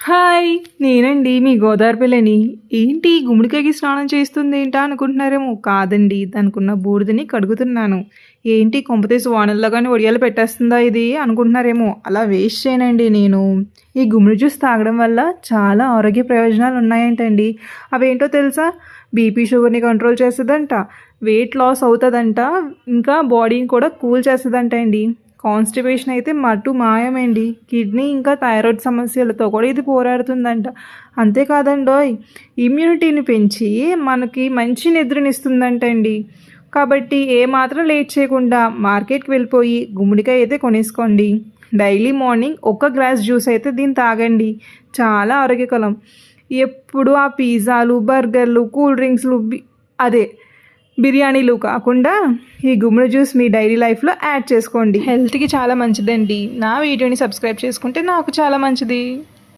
Hi! నేనండి మీ గోదావరి పిల్లని. ఏంటి గుమ్మడికాయకి స్నానం చేస్తుందేంటా అనుకుంటున్నారేమో! కాదండి. దానికున్న బూడిదని కడుగుతున్నాను. ఏంటి కొంపతీసి వానల్లోగాని ఒడియాలు పెట్టేస్తుందా ఇది అనుకుంటున్నారేమో! అలా వేస్ట్ చేయనండి నేను. ఈ గుమ్మడి జ్యూస్ తాగడం వల్ల చాలా ఆరోగ్య ప్రయోజనాలు ఉన్నాయంటండి. అవేంటో తెలుసా? బీపీ, షుగర్‌ని కంట్రోల్ చేస్తదంట, వెయిట్ లాస్ అవుతదంట, ఇంకా బాడీని కూడా కూల్ చేస్తదంట అండి. కాన్‌స్టిపేషన్ అయితే మాయమండి. కిడ్నీ ఇంకా థైరాయిడ్ సమస్యలతో కూడా ఇది పోరాడుతుందంట. అంతేకాదండోయ్! ఇమ్యూనిటీని పెంచి మనకి మంచి నిద్రనిస్తుందంటండి. కాబట్టి ఏ మాత్రం లేట్ చేయకుండా మార్కెట్‌కి వెళ్ళిపోయి గుమ్మడికాయ అయితే కొనేసుకోండి. డైలీ మార్నింగ్ ఒక గ్లాస్ జ్యూస్ అయితే దీన్ని తాగండి. చాలా ఆరోగ్యకరం. ఎప్పుడు ఆ పిజ్జాలు, బర్గర్‌లు, కూల్ డ్రింక్స్‌లు అదే బిర్యానీలు కాకుండా ఈ గుమ్మడి జ్యూస్ మీ డైలీ లైఫ్‌లో యాడ్ చేసుకోండి. హెల్త్‌కి చాలా మంచిదండి. నా వీడియోని సబ్స్క్రైబ్ చేసుకుంటే నాకు చాలా మంచిది.